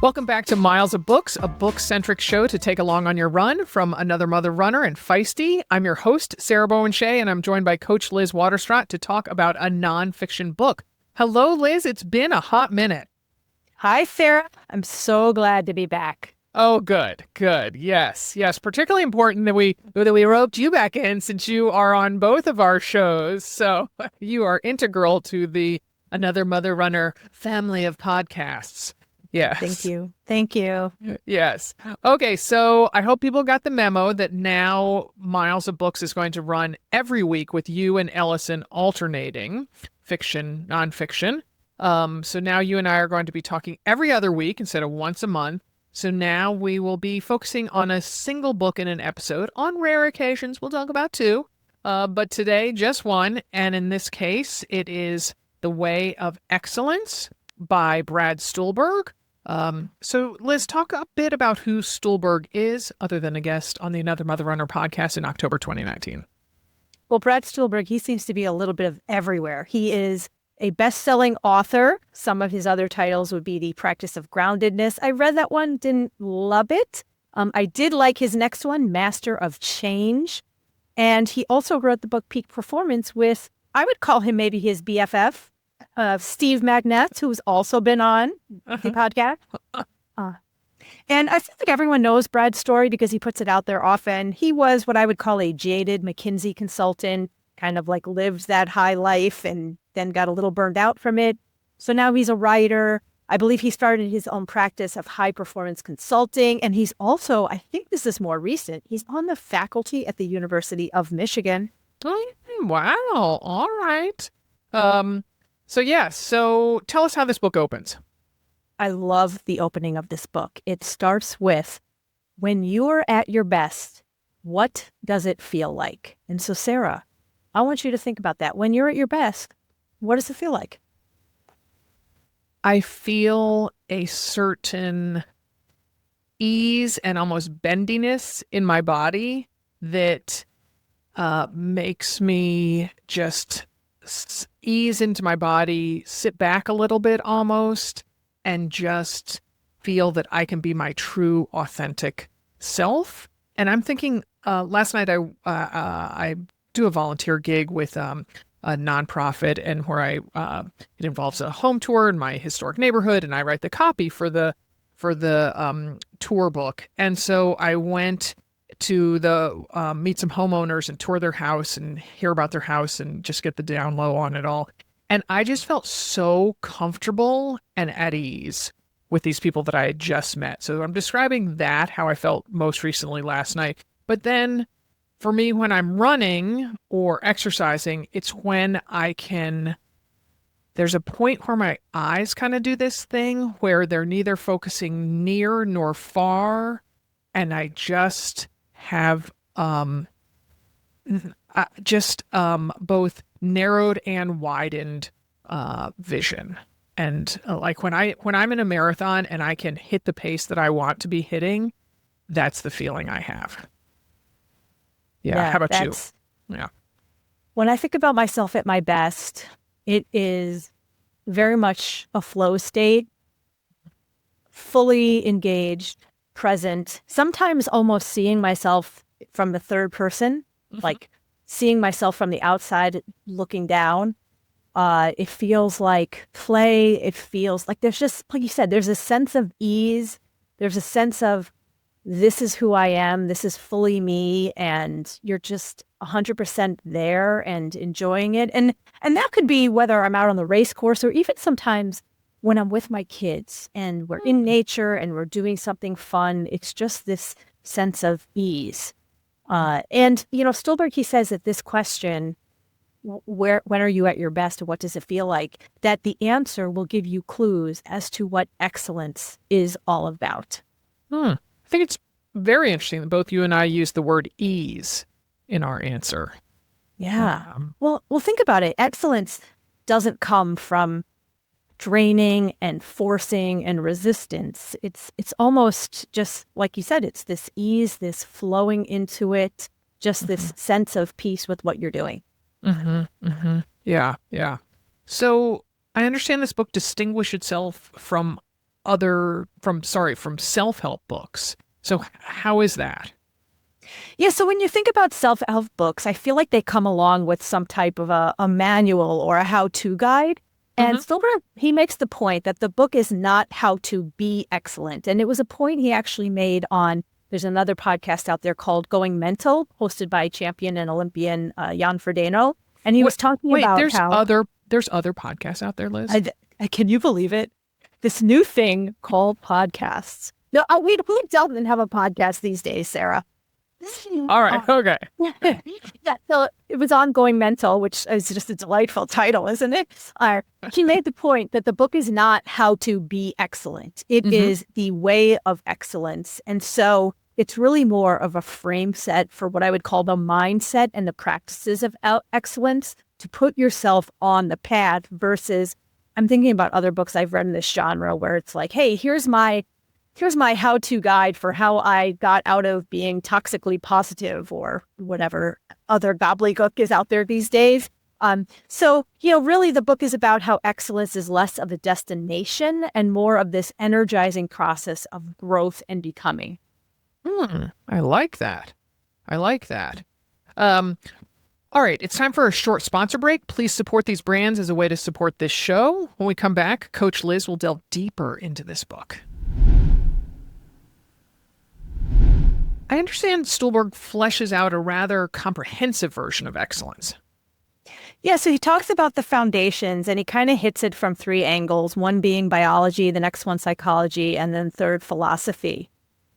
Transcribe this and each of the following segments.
Welcome back to Miles of Books, a book-centric show to take along on your run from Another Mother Runner and Feisty. I'm your host, Sarah Bowen Shea, and I'm joined by Coach Liz Waterstraat to talk about a nonfiction book. Hello, Liz. It's been a hot minute. Hi, Sarah. I'm so glad to be back. Oh, good. Yes. Particularly important that we roped you back in since you are on both of our shows. So you are integral to the Another Mother Runner family of podcasts. Yes. Thank you. Yes. Okay, so I hope people got the memo that now Miles of Books is going to run every week with you and Ellison alternating fiction, nonfiction. So now you and I are going to be talking every other week instead of once a month. So now we will be focusing on a single book in an episode. On rare occasions, we'll talk about two. But today, just one. And in this case, it is The Way of Excellence by Brad Stulberg. So Liz, talk a bit about who Stulberg is, other than a guest on the Another Mother Runner podcast in October 2019. Well, Brad Stulberg, he seems to be a little bit of everywhere. He is a best-selling author. Some of his other titles would be The Practice of Groundedness. I read that one, didn't love it. I did like his next one, Master of Change. And he also wrote the book Peak Performance with, I would call him maybe his BFF, Steve Magnetz, who's also been on the podcast. And I feel like everyone knows Brad's story because he puts it out there often. He was what I would call a jaded McKinsey consultant, kind of like lived that high life and then got a little burned out from it. So now he's a writer. I believe he started his own practice of high performance consulting. And he's also, I think this is more recent, he's on the faculty at the University of Michigan. Wow. All right. So tell us how this book opens. I love the opening of this book. It starts with, when you're at your best, what does it feel like? And so, Sarah, I want you to think about that. When you're at your best, what does it feel like? I feel a certain ease and almost bendiness in my body that makes me just ease into my body, sit back a little bit almost, and just feel that I can be my true, authentic self. And I'm thinking, last night I do a volunteer gig with a nonprofit, and where it involves a home tour in my historic neighborhood, and I write the copy for the tour book. And so I went to meet some homeowners and tour their house and hear about their house and just get the down low on it all. And I just felt so comfortable and at ease with these people that I had just met. So I'm describing that, how I felt most recently last night. But then for me, when I'm running or exercising, it's when there's a point where my eyes kind of do this thing where they're neither focusing near nor far. And I just have both narrowed and widened vision. And like when I'm in a marathon and I can hit the pace that I want to be hitting, that's the feeling I have. Yeah. How about you? Yeah. When I think about myself at my best, it is very much a flow state, fully engaged, present, sometimes almost seeing myself from the third person, like seeing myself from the outside looking down. It feels like play. It feels like there's just, like you said, there's a sense of ease. There's a sense of, this is who I am. This is fully me. And you're just 100% there and enjoying it. And that could be whether I'm out on the race course or even sometimes when I'm with my kids and we're in nature and we're doing something fun. It's just this sense of ease. And, Stulberg, he says that this question, when are you at your best and what does it feel like, that the answer will give you clues as to what excellence is all about. I think it's very interesting that both you and I use the word ease in our answer. Yeah. Well, think about it. Excellence doesn't come from draining and forcing and resistance. It's almost just like you said, it's this ease, this flowing into it, just this sense of peace with what you're doing. Yeah. So I understand this book distinguished itself from from self-help books. So how is that? Yeah, so when you think about self-help books, I feel like they come along with some type of a manual or a how-to guide. And Stulberg, he makes the point that the book is not how to be excellent. And it was a point he actually made on, there's another podcast out there called Going Mental, hosted by champion and Olympian Jan Frodeno. And he was talking about there's other podcasts out there, Liz? Can you believe it? This new thing called podcasts. No, who doesn't have a podcast these days, Sarah? All right. Okay. Yeah. So it was on Going Mental, which is just a delightful title, isn't it? He made the point that the book is not how to be excellent. It is the way of excellence. And so it's really more of a frame set for what I would call the mindset and the practices of excellence to put yourself on the path versus, I'm thinking about other books I've read in this genre where it's like, hey, here's my how-to guide for how I got out of being toxically positive or whatever other gobbledygook is out there these days. So, really the book is about how excellence is less of a destination and more of this energizing process of growth and becoming. I like that. All right, it's time for a short sponsor break. Please support these brands as a way to support this show. When we come back, Coach Liz will delve deeper into this book. I understand Stulberg fleshes out a rather comprehensive version of excellence. Yeah, so he talks about the foundations and he kind of hits it from three angles, one being biology, the next one psychology, and then third philosophy.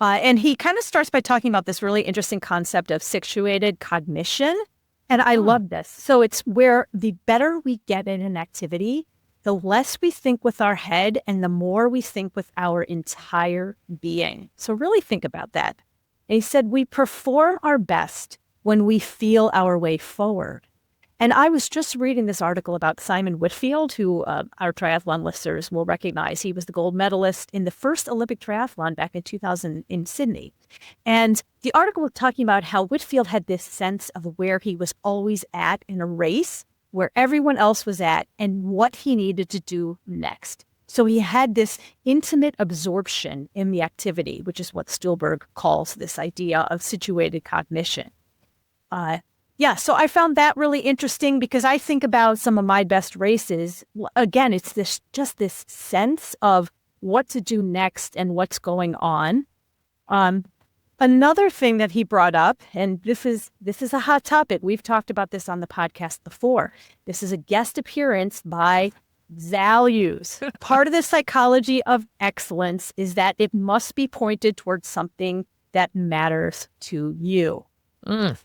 And he kind of starts by talking about this really interesting concept of situated cognition. And I love this. So it's where the better we get in an activity, the less we think with our head and the more we think with our entire being. So really think about that. And he said, we perform our best when we feel our way forward. And I was just reading this article about Simon Whitfield, who our triathlon listeners will recognize. He was the gold medalist in the first Olympic triathlon back in 2000 in Sydney. And the article was talking about how Whitfield had this sense of where he was always at in a race, where everyone else was at, and what he needed to do next. So he had this intimate absorption in the activity, which is what Stulberg calls this idea of situated cognition. So I found that really interesting because I think about some of my best races. Again, it's this sense of what to do next and what's going on. Another thing that he brought up, and this is a hot topic. We've talked about this on the podcast before. This is a guest appearance by values. Part of the psychology of excellence is that it must be pointed towards something that matters to you. And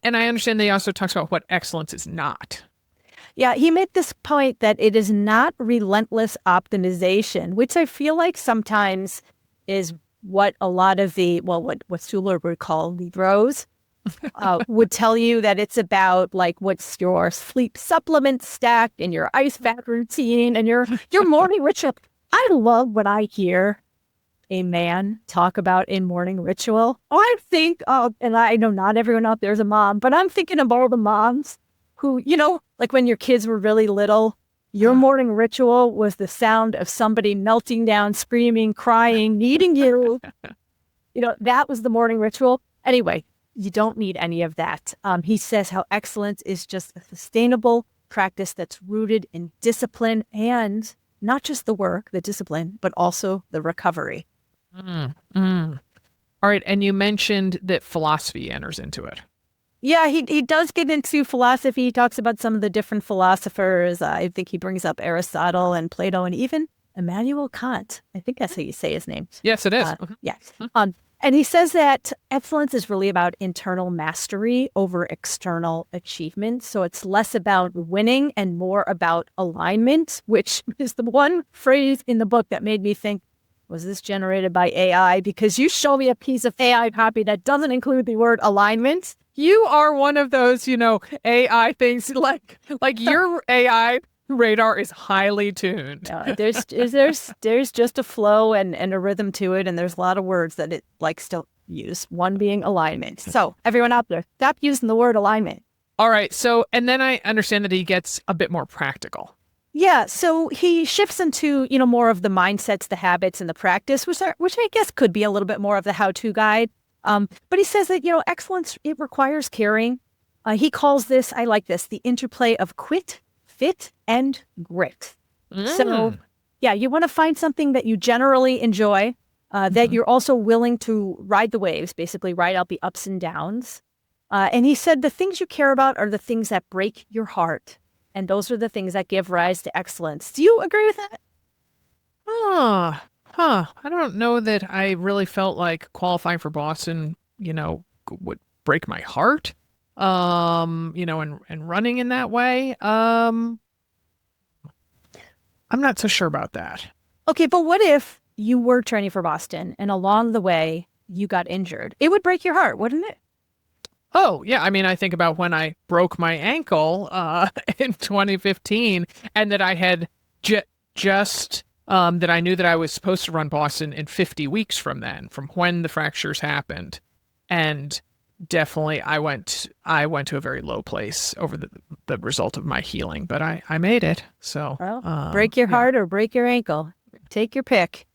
I understand that he also talks about what excellence is not. Yeah, he made this point that it is not relentless optimization, which I feel like sometimes is what a lot of what Stulberg would call Libros would tell you, that it's about like what's your sleep supplement stack and your ice bath routine and your morning ritual. I love when I hear a man talk about a morning ritual. I think, and I know not everyone out there is a mom, but I'm thinking of all the moms who, like when your kids were really little, your morning ritual was the sound of somebody melting down, screaming, crying, needing you. That was the morning ritual. Anyway, you don't need any of that. He says how excellence is just a sustainable practice that's rooted in discipline and not just the work, the discipline, but also the recovery. All right. And you mentioned that philosophy enters into it. Yeah, he does get into philosophy. He talks about some of the different philosophers. I think he brings up Aristotle and Plato and even Immanuel Kant. I think that's how you say his name. Yes, it is. Yes. And he says that excellence is really about internal mastery over external achievement. So it's less about winning and more about alignment, which is the one phrase in the book that made me think, was this generated by AI? Because you show me a piece of AI copy that doesn't include the word alignment. You are one of those, AI things, like your AI radar is highly tuned. There's just a flow and a rhythm to it, and there's a lot of words that it likes to use, one being alignment. So everyone out there, stop using the word alignment. All right. So, and then I understand that he gets a bit more practical. Yeah, so he shifts into, more of the mindsets, the habits, and the practice, which I guess could be a little bit more of the how-to guide. But he says that, excellence, it requires caring. He calls this, I like this, the interplay of quit, fit, and grit. So, yeah, you want to find something that you generally enjoy, that you're also willing to ride the waves, basically ride out the ups and downs. And he said the things you care about are the things that break your heart. And those are the things that give rise to excellence. Do you agree with that? I don't know that I really felt like qualifying for Boston, would break my heart. And running in that way. I'm not so sure about that. Okay, but what if you were training for Boston and along the way you got injured? It would break your heart, wouldn't it? Oh, yeah. I mean, I think about when I broke my ankle in 2015 and that I had just that I knew that I was supposed to run Boston in 50 weeks from then, from when the fractures happened. And definitely I went to a very low place over the result of my healing, but I made it. So, well, break your heart or break your ankle. Take your pick.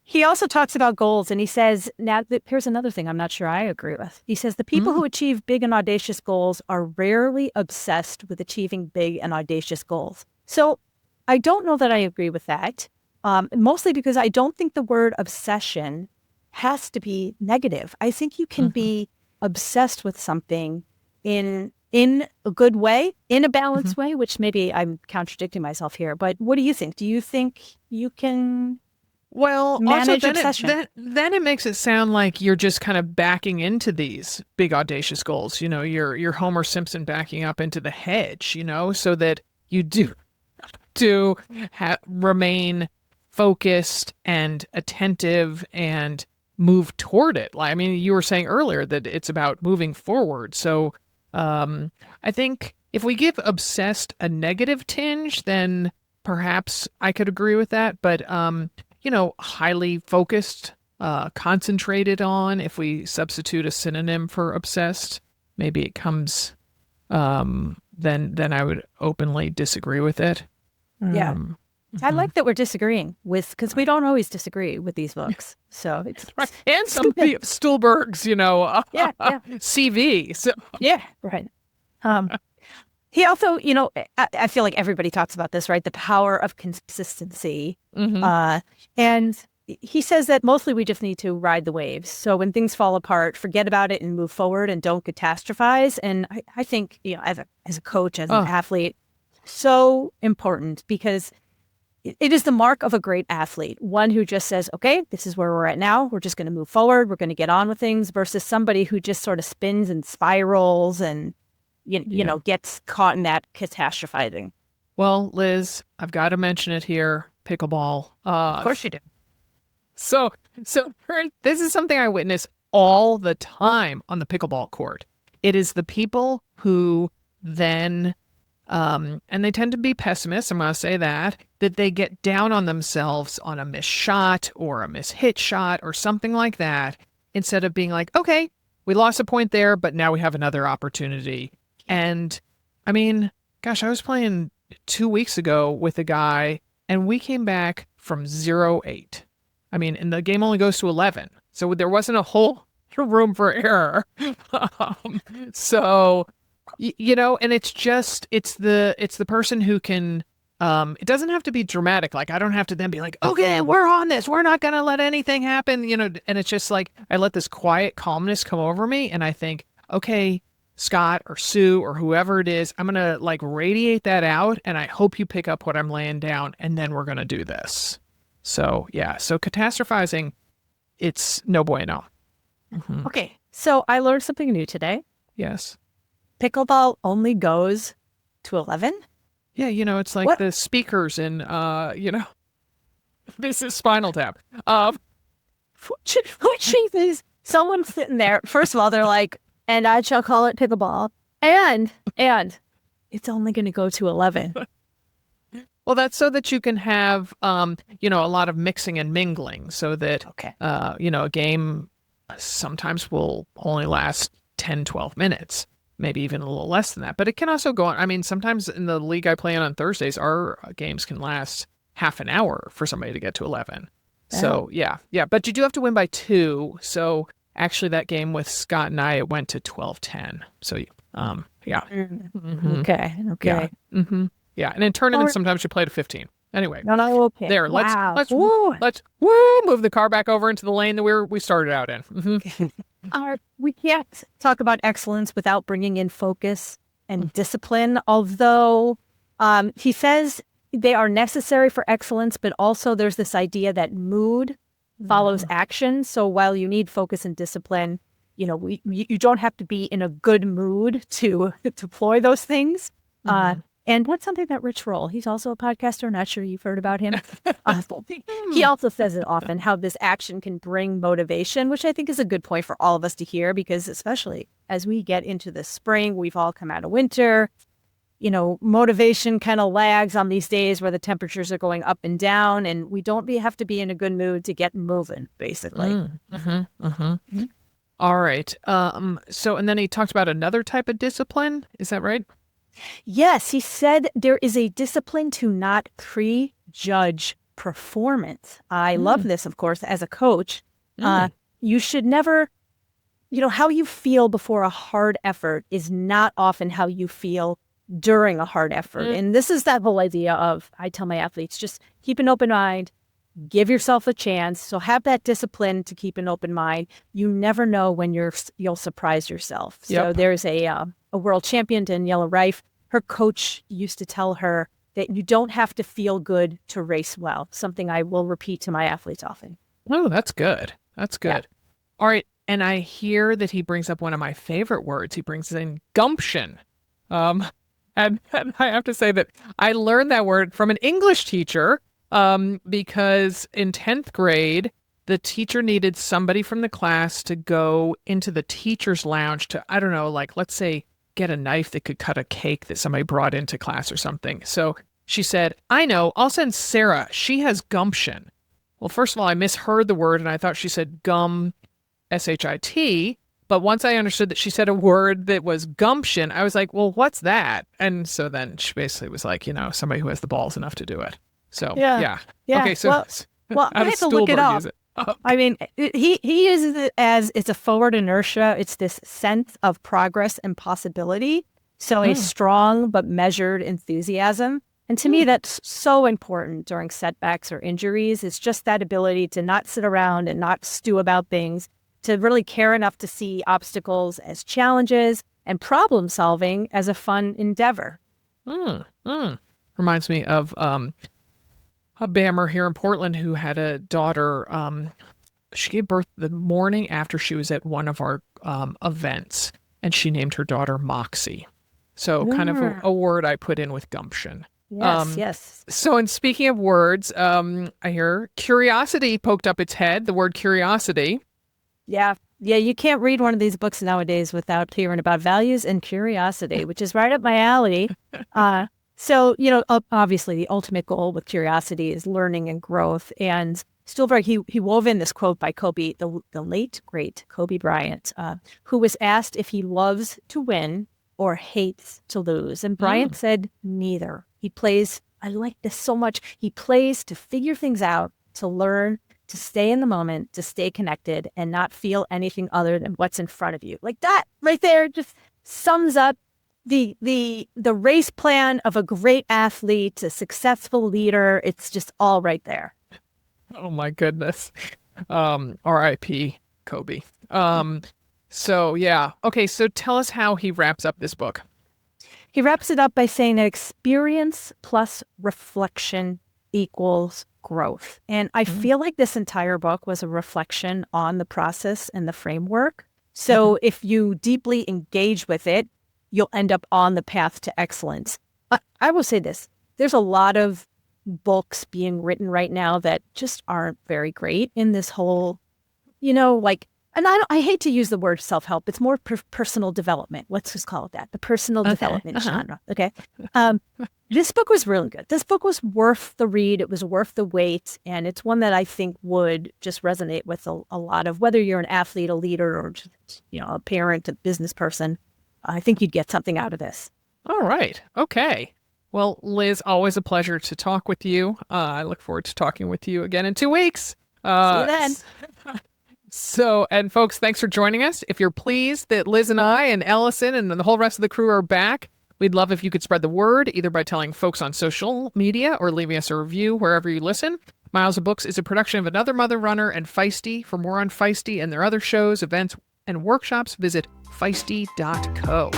He also talks about goals, and he says, now here's another thing I'm not sure I agree with. He says the people who achieve big and audacious goals are rarely obsessed with achieving big and audacious goals. So I don't know that I agree with that, mostly because I don't think the word obsession has to be negative. I think you can be obsessed with something in a good way, in a balanced way, which maybe I'm contradicting myself here. But what do you think? Do you think you can... Well, manage also obsession? then it makes it sound like you're just kind of backing into these big audacious goals. You're Homer Simpson backing up into the hedge, so that you do remain focused and attentive and move toward it. I mean, you were saying earlier that it's about moving forward. So I think if we give obsessed a negative tinge, then perhaps I could agree with that. But highly focused, concentrated on, if we substitute a synonym for obsessed, maybe it comes, then I would openly disagree with it. Yeah. I like that we're disagreeing because we don't always disagree with these books. So it's right. And some of Stulberg's, yeah. CV. So yeah, right. He also, I feel like everybody talks about this, right? The power of consistency. And he says that mostly we just need to ride the waves. So when things fall apart, forget about it and move forward and don't catastrophize. And I think, as a coach, as an athlete, so important because it is the mark of a great athlete. One who just says, okay, this is where we're at now. We're just going to move forward. We're going to get on with things versus somebody who just sort of spins and spirals and gets caught in that catastrophizing. Well, Liz, I've got to mention it here. Pickleball. Of course you do. So this is something I witness all the time on the pickleball court. It is the people who then, and they tend to be pessimists, I'm going to say that they get down on themselves on a missed shot or a mishit shot or something like that, instead of being like, okay, we lost a point there, but now we have another opportunity. And I mean, gosh, I was playing 2 weeks ago with a guy and we came back from 0-8. I mean, and the game only goes to 11. So there wasn't a whole room for error. So, and it's the person who can, it doesn't have to be dramatic. Like, I don't have to then be like, okay, we're on this. We're not going to let anything happen, and it's just like, I let this quiet calmness come over me. And I think, okay, Scott or Sue or whoever it is, I'm going to like radiate that out. And I hope you pick up what I'm laying down. And then we're going to do this. So, yeah. So catastrophizing, it's no bueno. Okay. So I learned something new today. Yes. Pickleball only goes to 11? Yeah. It's like the speakers in, this is Spinal Tap. Which is someone sitting there. First of all, they're like, and I shall call it pickleball. And it's only going to go to 11. Well, that's so that you can have, a lot of mixing and mingling so that, a game sometimes will only last 10, 12 minutes. maybe even a little less than that. But it can also go on. I mean, sometimes in the league I play on Thursdays, our games can last half an hour for somebody to get to 11. So yeah. But you do have to win by 2. So actually that game with Scott and I, it went to 12-10. So yeah. Mm-hmm. Okay. Yeah. Mm-hmm. Yeah. And in tournaments, sometimes you play to 15. Anyway. No, okay. There. Wow. Let's move the car back over into the lane that we started out in. Mm-hmm. We can't talk about excellence without bringing in focus and discipline, although he says they are necessary for excellence, but also there's this idea that mood follows action. So while you need focus and discipline, you know, you don't have to be in a good mood to deploy those things. And what's something that Rich Roll, he's also a podcaster, not sure you've heard about him. He also says it often, how this action can bring motivation, which I think is a good point for all of us to hear, because especially as we get into the spring, we've all come out of winter, you know, motivation kind of lags on these days where the temperatures are going up and down, and we don't have to be in a good mood to get moving, basically. All right. So, and then he talked about another type of discipline. Is that right? Yes, he said there is a discipline to not prejudge performance. I love this, of course, as a coach. You should never, you know, how you feel before a hard effort is not often how you feel during a hard effort. And this is that whole idea of, I tell my athletes, just keep an open mind, give yourself a chance. So have that discipline to keep an open mind. You never know when you'll surprise yourself. So there's a world champion, Daniela Rife. Her coach used to tell her that you don't have to feel good to race well, something I will repeat to my athletes often. Oh, that's good. That's good. Yeah. All right. And I hear that he brings up one of my favorite words. He brings in gumption. And I have to say that I learned that word from an English teacher because in 10th grade, the teacher needed somebody from the class to go into the teacher's lounge to, I don't know, like, let's say, get a knife that could cut a cake that somebody brought into class or something. So she said, I know, I'll send Sarah. She has gumption. Well, first of all, I misheard the word and I thought she said gum, S-H-I-T. But once I understood that she said a word that was gumption, I was like, well, what's that? And so then she basically was like, you know, somebody who has the balls enough to do it. So, yeah. Okay, so well I have to look it up. I mean, he uses it as it's a forward inertia. It's this sense of progress and possibility. So a strong but measured enthusiasm. And to me, that's so important during setbacks or injuries. It's just that ability to not sit around and not stew about things, to really care enough to see obstacles as challenges and problem solving as a fun endeavor. Reminds me of a Bammer here in Portland who had a daughter. She gave birth the morning after she was at one of our events, and she named her daughter Moxie. So kind of a word I put in with gumption. Yes. So, in speaking of words, I hear curiosity poked up its head, the word curiosity. Yeah, you can't read one of these books nowadays without hearing about values and curiosity, which is right up my alley. So, you know, obviously the ultimate goal with curiosity is learning and growth. And Stulberg, he wove in this quote by Kobe, the late, great Kobe Bryant, who was asked if he loves to win or hates to lose. And Bryant said neither. He plays, I like this so much, he plays to figure things out, to learn, to stay in the moment, to stay connected, and not feel anything other than what's in front of you. Like that right there just sums up the race plan of a great athlete, a successful leader. It's just all right there. Oh my goodness. R.I.P. Kobe. So yeah. Okay, so tell us how he wraps up this book. He wraps it up by saying that experience plus reflection equals growth. And I feel like this entire book was a reflection on the process and the framework. So if you deeply engage with it, you'll end up on the path to excellence. I will say this. There's a lot of books being written right now that just aren't very great in this whole, you know, like, and I hate to use the word self-help. It's more personal development. Let's just call it that. The personal development genre. Okay. This book was really good. This book was worth the read. It was worth the wait. And it's one that I think would just resonate with a lot of, whether you're an athlete, a leader, or just, you know, a parent, a business person. I think you'd get something out of this. All right. Okay. Well, Liz, always a pleasure to talk with you. I look forward to talking with you again in 2 weeks. See you then. And folks, thanks for joining us. If you're pleased that Liz and I and Ellison and the whole rest of the crew are back, we'd love if you could spread the word, either by telling folks on social media or leaving us a review wherever you listen. Miles of Books is a production of Another Mother Runner and Feisty. For more on Feisty and their other shows, events, and workshops, visit feisty.co.